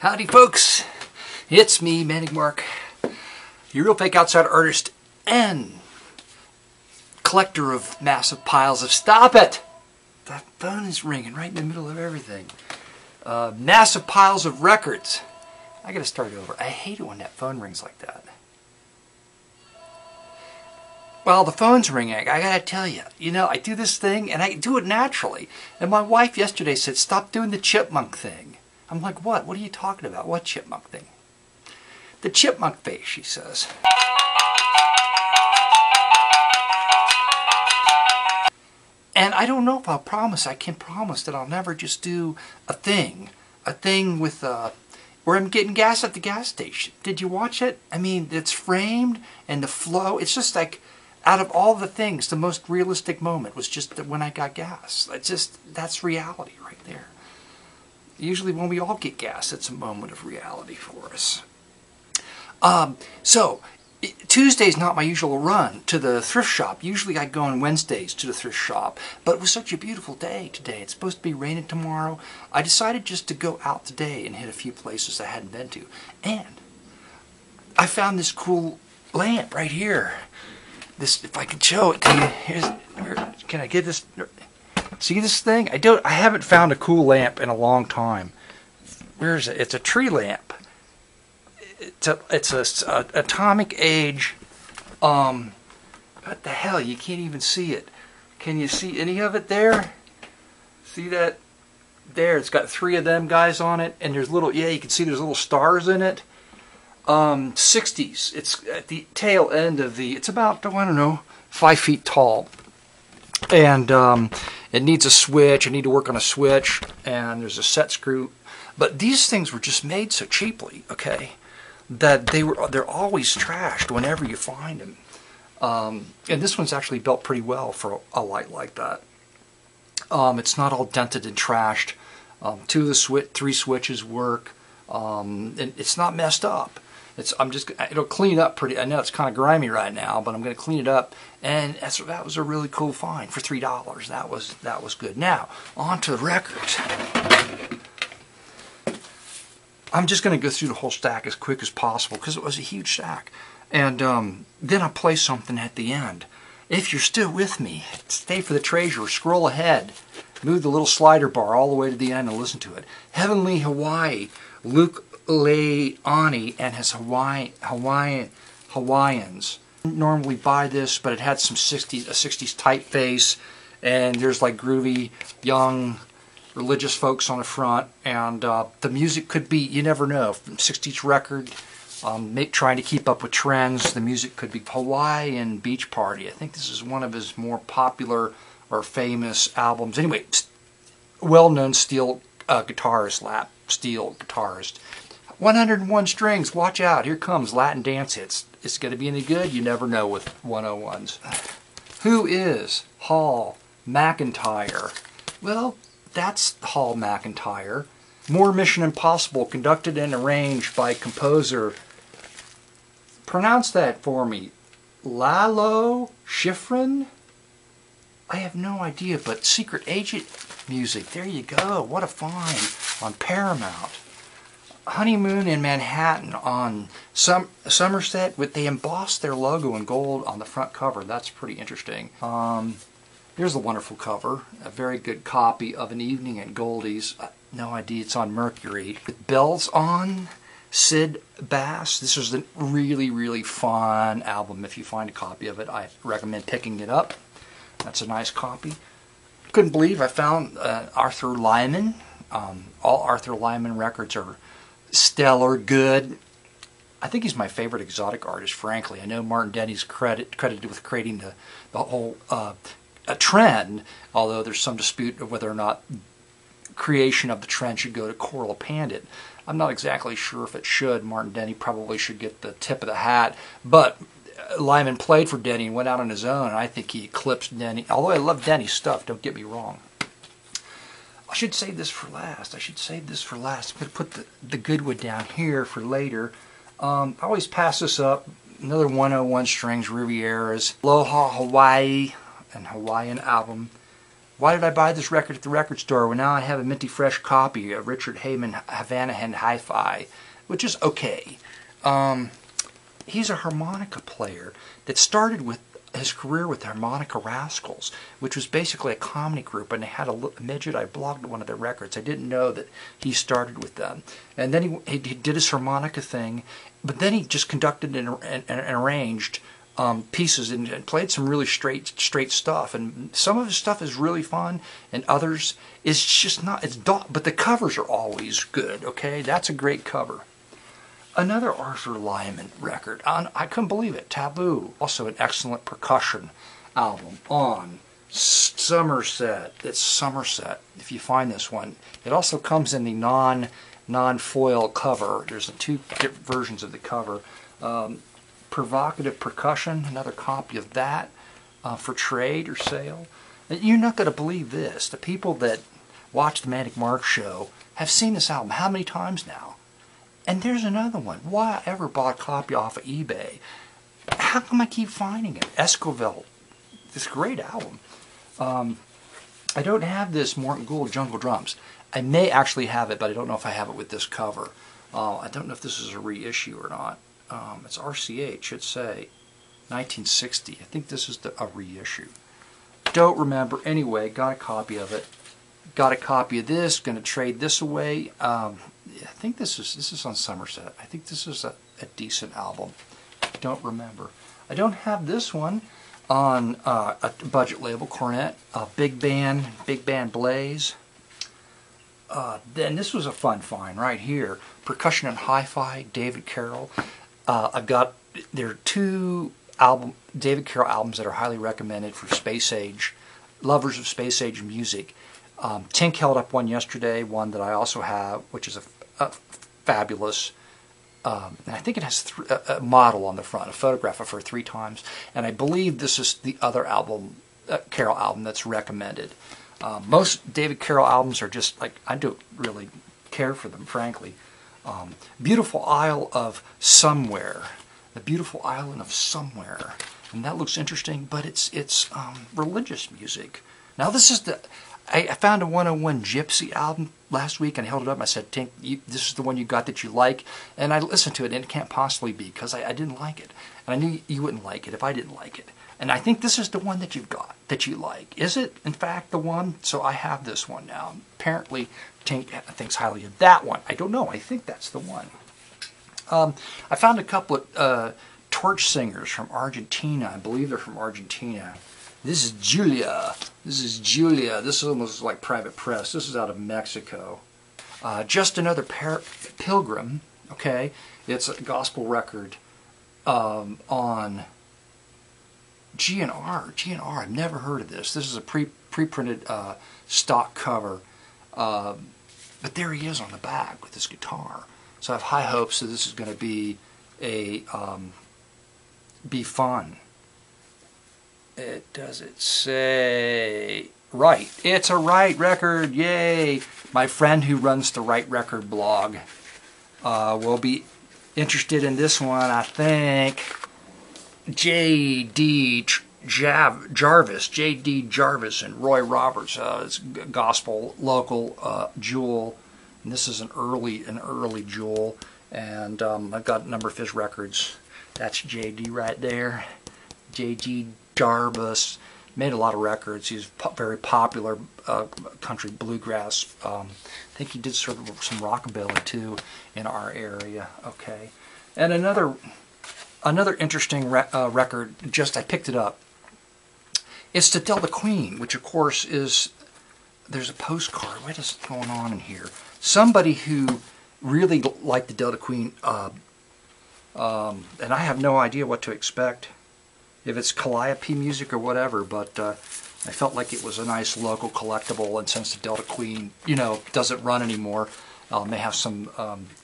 Howdy folks, it's me, Manic, your real fake outsider artist and collector of massive piles of, stop it! That phone is ringing right in the middle of everything. Massive piles of records. I gotta start over. I hate it when that phone rings like that. Well, the phone's ringing. I gotta tell you, I do this thing and I do it naturally. And my wife yesterday said, stop doing the chipmunk thing. I'm like, what? What are you talking about? What chipmunk thing? The chipmunk face, she says. And I don't know if I'll promise. I can promise that I'll never just do a thing with where I'm getting gas at the gas station. Did you watch it? I mean, it's framed and the flow. It's just like, out of all the things, the most realistic moment was just when I got gas. That's reality right there. Usually when we all get gas, it's a moment of reality for us. So, Tuesday's not my usual run to the thrift shop. Usually I go on Wednesdays to the thrift shop. But it was such a beautiful day today. It's supposed to be raining tomorrow. I decided just to go out today and hit a few places I hadn't been to. And I found this cool lamp right here. This, if I can show it to you, can I get this? See this thing? I haven't found a cool lamp in a long time. Where is it? It's a tree lamp. It's a atomic age. What the hell? You can't even see it. Can you see any of it there? See that? There, it's got 3 of them guys on it, and there's little. Yeah, you can see there's little stars in it. 60s. It's at the tail end of the. It's about, I don't know, 5 feet tall, and it needs a switch. I need to work on a switch, and there's a set screw. But these things were just made so cheaply, okay, that they're always trashed whenever you find them. And this one's actually built pretty well for a light like that. It's not all dented and trashed. 2 of the 3 switches work, and it's not messed up. It'll clean up pretty. I know it's kind of grimy right now, but I'm going to clean it up. And that was a really cool find for $3. That was good. Now on to the records. I'm just going to go through the whole stack as quick as possible because it was a huge stack. And then I'll play something at the end. If you're still with me, stay for the treasure. Scroll ahead. Move the little slider bar all the way to the end and listen to it. Heavenly Hawaii. Luke Leani and his Hawaiians. Normally buy this, but it had some 60s typeface, and there's like groovy young religious folks on the front, and the music could be, you never know, 60s record, trying to keep up with trends. The music could be Hawaiian Beach Party. I think this is one of his more popular or famous albums. Anyway, well-known steel guitarist, lap steel guitarist. 101 strings, watch out, here comes Latin dance hits. It's going to be any good? You never know with 101s. Who is Hall McIntyre? Well, that's Hall McIntyre. More Mission Impossible, conducted and arranged by composer. Pronounce that for me. Lalo Schifrin? I have no idea, but Secret Agent music. There you go. What a find on Paramount. Honeymoon in Manhattan on Somerset. They embossed their logo in gold on the front cover. That's pretty interesting. Here's a wonderful cover. A very good copy of An Evening at Goldie's. No idea it's on Mercury. With bells on. Sid Bass. This is a really, really fun album. If you find a copy of it, I recommend picking it up. That's a nice copy. Couldn't believe I found Arthur Lyman. All Arthur Lyman records are stellar, good. I think he's my favorite exotic artist, frankly. I know Martin Denny's credited with creating the whole a trend, although there's some dispute of whether or not creation of the trend should go to Coral Pandit. I'm not exactly sure if it should. Martin Denny probably should get the tip of the hat, but Lyman played for Denny and went out on his own, and I think he eclipsed Denny. Although I love Denny's stuff, don't get me wrong. I should save this for last. I'm going to put the Goodwood down here for later. I always pass this up. Another 101 strings, Rivieras. Aloha Hawaii, an Hawaiian album. Why did I buy this record at the record store? Well, now I have a minty fresh copy of Richard Heyman Havana Hand Hi-Fi, which is okay. He's a harmonica player that started with his career with the Harmonica Rascals, which was basically a comedy group, and they had a midget. I blogged one of their records. I didn't know that he started with them. And then he did his harmonica thing, but then he just conducted and arranged pieces and played some really straight stuff. And some of his stuff is really fun, and others is just not. It's dull, but the covers are always good. Okay, that's a great cover. Another Arthur Lyman record. I couldn't believe it. Taboo. Also an excellent percussion album on Somerset. It's Somerset, if you find this one. It also comes in the non-foil cover. There's two different versions of the cover. Provocative Percussion, another copy of that for trade or sale. You're not going to believe this. The people that watch the Manic Mark show have seen this album how many times now? And there's another one. Why I ever bought a copy off of eBay? How come I keep finding it? Esquivel. This great album. I don't have this Morton Gould Jungle Drums. I may actually have it, but I don't know if I have it with this cover. I don't know if this is a reissue or not. It's RCA, it should say. 1960. I think this is a reissue. Don't remember. Anyway, got a copy of it. Got a copy of this. Going to trade this away. I think this is on Somerset. I think this is a decent album. Don't remember. I don't have this one on a budget label, Cornet. Big Band Blaze. Then this was a fun find right here. Percussion and Hi-Fi, David Carroll. There are two David Carroll albums that are highly recommended for space age lovers of space age music. Tink held up one yesterday, one that I also have, which is a fabulous, and I think it has a model on the front, a photograph of her 3 times, and I believe this is the other album, Carroll album, that's recommended. Most David Carroll albums are just like, I don't really care for them, frankly. Beautiful Isle of Somewhere, the beautiful island of Somewhere, and that looks interesting, but it's religious music. Now this is I found a 101 Gypsy album last week and I held it up and I said, Tink, this is the one you got that you like. And I listened to it and it can't possibly be because I didn't like it. And I knew you wouldn't like it if I didn't like it. And I think this is the one that you've got, that you like. Is it, in fact, the one? So I have this one now. Apparently, Tink thinks highly of that one. I don't know. I think that's the one. I found a couple of torch singers from Argentina. I believe they're from Argentina. This is Julia. This is almost like Private Press. This is out of Mexico. Just Another Pilgrim. Okay, it's a gospel record on GNR. I've never heard of this. This is a pre-printed stock cover. But there he is on the back with his guitar. So I have high hopes that this is going to be fun. Does it say Right? It's a Right record, yay! My friend who runs the Right Record blog will be interested in this one, I think. J.D. Jarvis and Roy Roberts. It's gospel, local Jewel. And this is an early Jewel. And I've got a number of his records. That's J.D. right there. J.D. Jarvis. Made a lot of records. He's very popular country bluegrass. I think he did sort of some rockabilly too in our area. Okay. And another interesting record, I picked it up. It's the Delta Queen, which of course is, there's a postcard. What is going on in here? Somebody who really liked the Delta Queen, and I have no idea what to expect, if it's Calliope music or whatever, but I felt like it was a nice local collectible, and since the Delta Queen, doesn't run anymore, may have some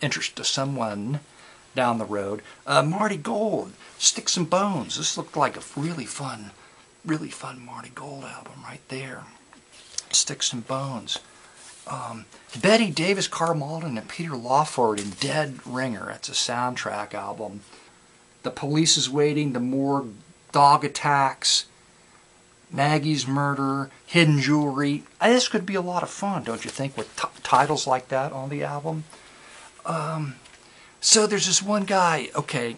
interest to someone down the road. Marty Gold, Sticks and Bones. This looked like a really fun Marty Gold album right there. Sticks and Bones. Betty Davis, Carl Malden, and Peter Lawford in Dead Ringer. That's a soundtrack album. The Police is Waiting, The Morgue, Dog Attacks, Maggie's Murder, Hidden Jewelry. This could be a lot of fun, don't you think, with titles like that on the album? So there's this one guy, okay,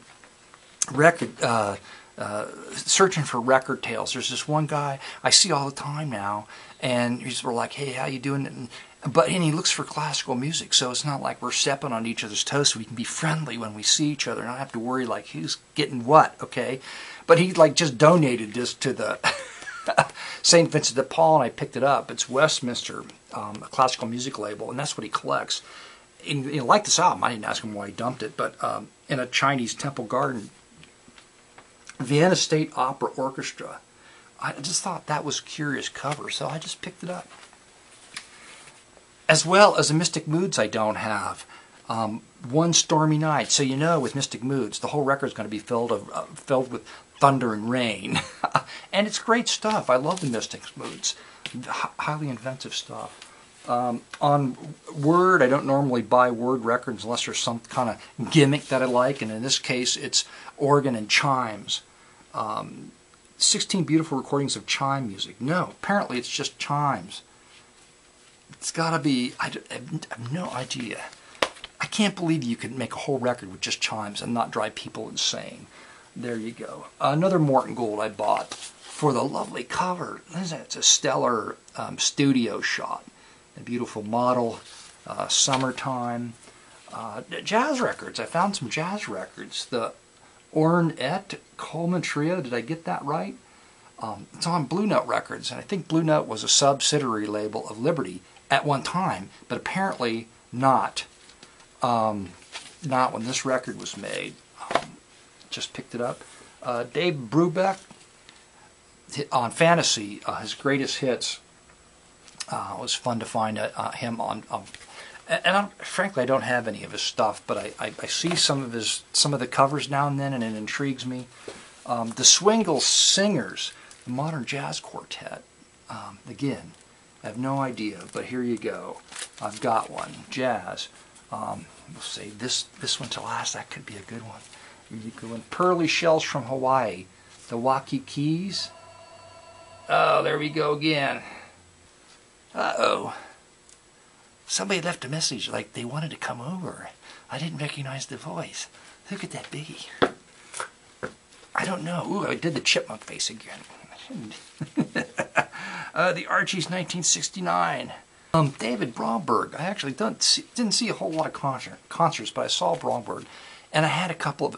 searching for record tales. There's this one guy I see all the time now, and he's sort of like, hey, how you doing? And he looks for classical music, so it's not like we're stepping on each other's toes, so we can be friendly when we see each other and not have to worry like who's getting what, okay? But he like just donated this to the St. Vincent de Paul, and I picked it up. It's Westminster, a classical music label, and that's what he collects. And, like this album, I didn't ask him why he dumped it, but in a Chinese temple garden, Vienna State Opera Orchestra. I just thought that was a curious cover, so I just picked it up. As well as the Mystic Moods I don't have. One Stormy Night. So with Mystic Moods, the whole record is going to be filled with thunder and rain. And it's great stuff. I love the Mystic Moods. Highly inventive stuff. On Word, I don't normally buy Word records unless there's some kind of gimmick that I like, and in this case it's organ and chimes. 16 beautiful recordings of chime music. No, apparently it's just chimes. It's got to be, I have no idea. I can't believe you could make a whole record with just chimes and not drive people insane. There you go. Another Morton Gould I bought for the lovely cover. It's a stellar studio shot. A beautiful model, summertime. Jazz records. I found some jazz records. The Ornette Coleman Trio. Did I get that right? It's on Blue Note Records, and I think Blue Note was a subsidiary label of Liberty at one time, but apparently not. Not when this record was made. Just picked it up. Dave Brubeck on Fantasy, his greatest hits. It was fun to find him on. Frankly, I don't have any of his stuff, but I see some of the covers now and then, and it intrigues me. The Swingle Singers, the Modern Jazz Quartet. Again, I have no idea, but here you go. I've got one. Jazz. We'll save this one to last. That could be a good one. Really good one. Pearly Shells from Hawaii. The Waikikis. Oh, there we go again. Uh-oh. Somebody left a message like they wanted to come over. I didn't recognize the voice. Look at that biggie. I don't know. Ooh, I did the chipmunk face again. The Archies 1969. David Bromberg. I actually didn't see a whole lot of concerts, but I saw Bromberg. And I had a couple of...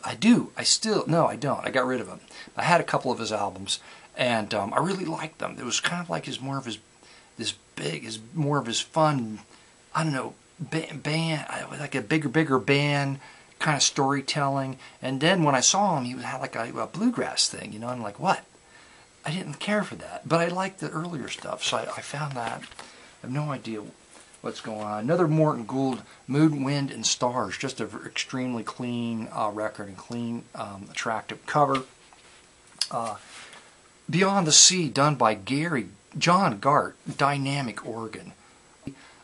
No, I don't. I got rid of them. I had a couple of his albums, and I really liked them. It was kind of like more of his fun, I don't know, band, like a bigger band kind of storytelling. And then when I saw him, he had like a bluegrass thing, and I'm like, what? I didn't care for that, but I liked the earlier stuff, so I found that. I have no idea what's going on. Another Morton Gould, Moon, Wind, and Stars, just an extremely clean record and clean, attractive cover. Beyond the Sea, done by John Gart, dynamic organ.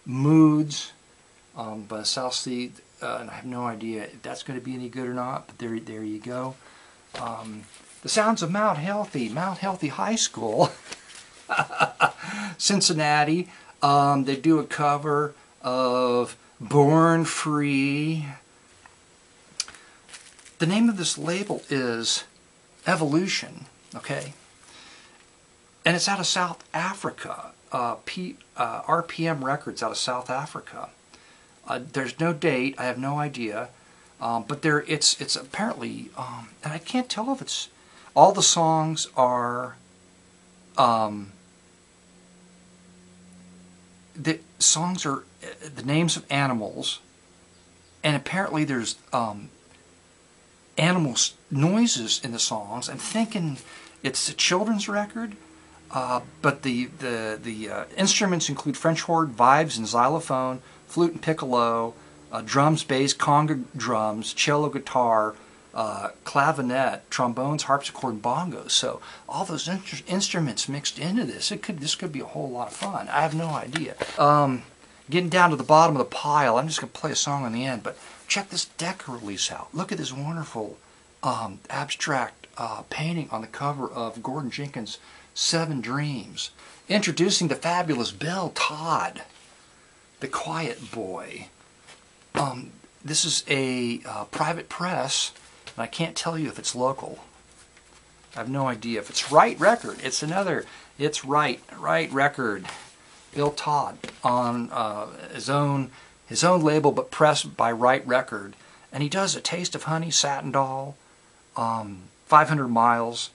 Moods by South Sea, and I have no idea if that's going to be any good or not, but there you go. The Sounds of Mount Healthy High School, Cincinnati. They do a cover of Born Free. The name of this label is Evolution, okay? And it's out of South Africa. RPM Records out of South Africa. There's no date. I have no idea. But it's apparently, and I can't tell if it's, all the songs are, the songs are the names of animals, and apparently there's animal noises in the songs. I'm thinking it's a children's record. But the instruments include French horn, vibes, and xylophone, flute and piccolo, drums, bass, conga drums, cello, guitar, clavinet, trombones, harpsichord, and bongos. So all those instruments mixed into this. This could be a whole lot of fun. I have no idea. Getting down to the bottom of the pile, I'm just going to play a song on the end, but check this Decca release out. Look at this wonderful abstract painting on the cover of Gordon Jenkins' Seven Dreams. Introducing the fabulous Bill Todd, the Quiet Boy. This is a private press, and I can't tell you if it's local. I have no idea if it's Right Record. It's Right Record. Bill Todd on his own label, but pressed by Right Record, and he does A Taste of Honey, Satin Doll, 500 Miles,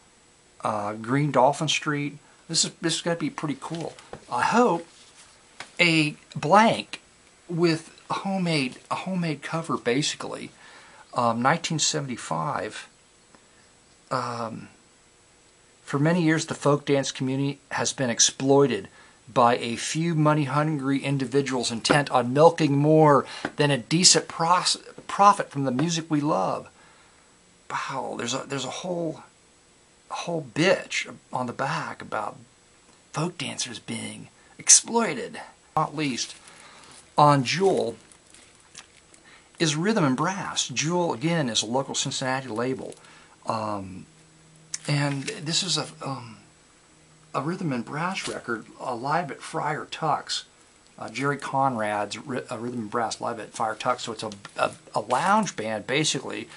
Green Dolphin Street. This is going to be pretty cool. I hope a blank with a homemade cover, basically. 1975. For many years, the folk dance community has been exploited by a few money-hungry individuals intent on milking more than a decent profit from the music we love. Wow, there's a whole bitch on the back about folk dancers being exploited. Not least, on Jewel is Rhythm and Brass. Jewel, again, is a local Cincinnati label. And this is a Rhythm and Brass record live at Friar Tuck's. Jerry Conrad's Rhythm and Brass live at Friar Tuck's. So it's a lounge band, basically.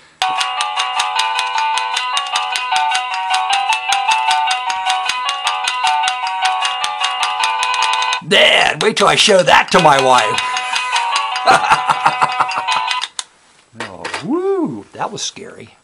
Dad, wait till I show that to my wife. Oh, woo, that was scary.